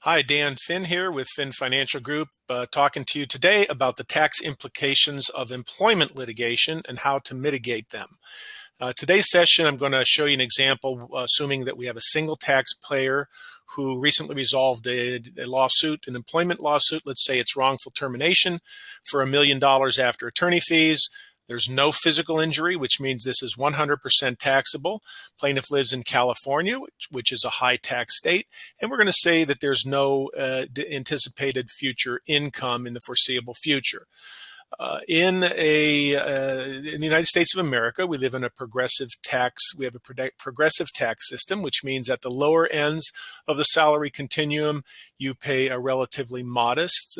Hi, Dan Finn here with Finn Financial Group, talking to you today about the tax implications of employment litigation and how to mitigate them. Today's session, I'm going to show you an example, assuming that we have a single taxpayer who recently resolved a lawsuit, an employment lawsuit. Let's say it's wrongful termination for $1 million after attorney fees. There's no physical injury, which means this is 100% taxable. Plaintiff lives in California, which is a high tax state. And we're going to say that there's no anticipated future income in the foreseeable future. In the United States of America, we live in a progressive tax. We have a progressive tax system, which means at the lower ends of the salary continuum, you pay a relatively modest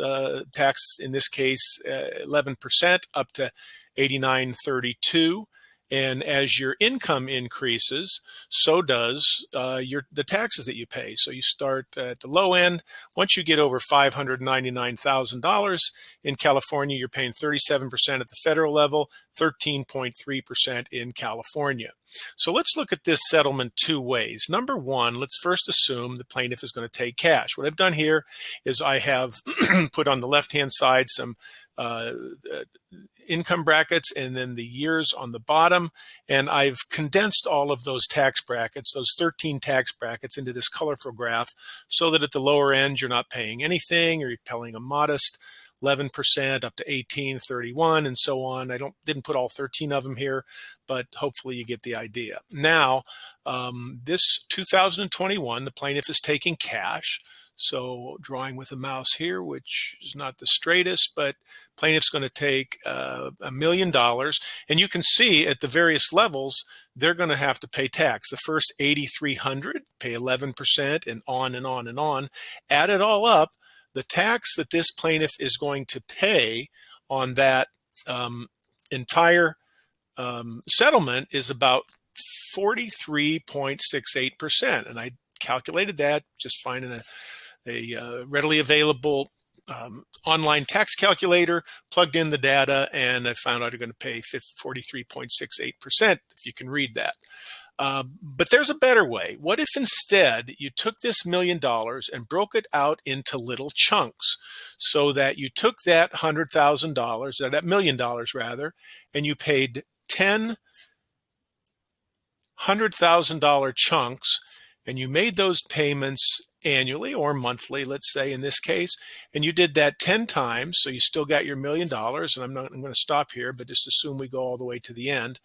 tax. In this case, 11% up to 89.32. And as your income increases, so does the taxes that you pay. So you start at the low end. Once you get over $599,000 in California, you're paying 37% at the federal level, 13.3% in California. So let's look at this settlement two ways. Number one, let's first assume the plaintiff is going to take cash. What I've done here is I have put on the left-hand side some income brackets and then the years on the bottom. And I've condensed all of those tax brackets, those 13 tax brackets, into this colorful graph so that at the lower end, you're not paying anything, or you're paying a modest 11% up to 18.31 and so on. I didn't put all 13 of them here, but hopefully you get the idea. Now, this 2021, the plaintiff is taking cash. So drawing with a mouse here, which is not the straightest, but plaintiff's going to take $1 million. And you can see at the various levels, they're going to have to pay tax. The first 8,300, pay 11%, and on and on and on. Add it all up, the tax that this plaintiff is going to pay on that entire settlement is about 43.68%. And I calculated that just finding a readily available online tax calculator, plugged in the data, and I found out you're going to pay 43.68%, if you can read that. But there's a better way. What if instead you took this $1 million and broke it out into little chunks, so that you took that $100,000, or that $1 million rather, and you paid 10 $100,000 chunks, and you made those payments annually or monthly, let's say in this case, and you did that 10 times, so you still got your $1 million, and I'm going to stop here, but just assume we go all the way to the end.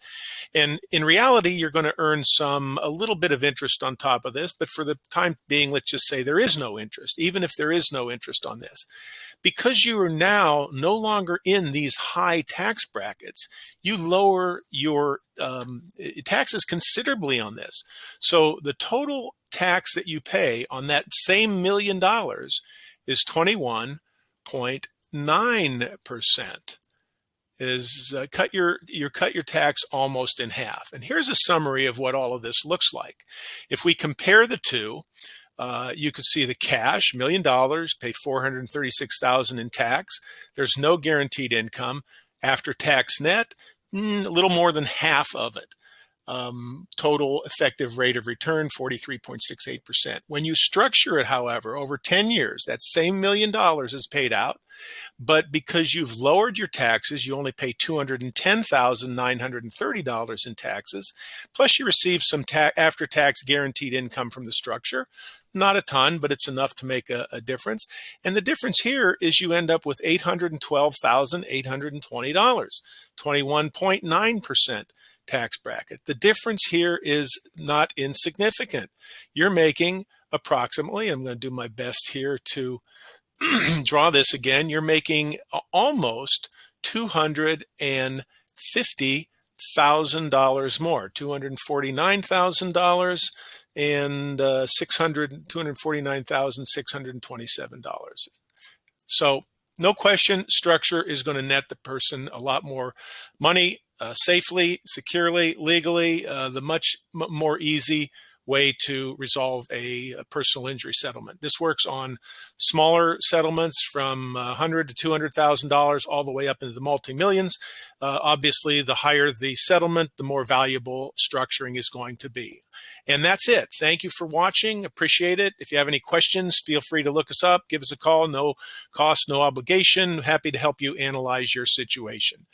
And in reality, you're going to earn a little bit of interest on top of this, but for the time being, let's just say there is no interest, even if there is no interest on this. Because you are now no longer in these high tax brackets, you lower your taxes considerably on this. So the total tax that you pay on that same $1 million is 21.9%. Cut your tax almost in half. And here's a summary of what all of this looks like. If we compare the two, you can see the cash, $1 million, pay $436,000 in tax. There's no guaranteed income. After tax net, a little more than half of it. Total effective rate of return, 43.68%. When you structure it, however, over 10 years, that same $1 million is paid out, but because you've lowered your taxes, you only pay $210,930 in taxes, plus you receive some after-tax guaranteed income from the structure. Not a ton, but it's enough to make a difference. And the difference here is you end up with $812,820, 21.9% tax bracket. The difference here is not insignificant. You're making approximately, I'm going to do my best here to draw this again, you're making almost $250,000 more, $249,000 and $249,627. So no question, structure is going to net the person a lot more money, safely, securely, legally, the much more easy way to resolve a personal injury settlement. This works on smaller settlements from $100,000 to $200,000 all the way up into the multi-millions. Obviously, the higher the settlement, the more valuable structuring is going to be. And that's it. Thank you for watching. Appreciate it. If you have any questions, feel free to look us up. Give us a call. No cost, no obligation. Happy to help you analyze your situation.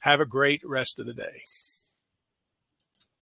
Have a great rest of the day.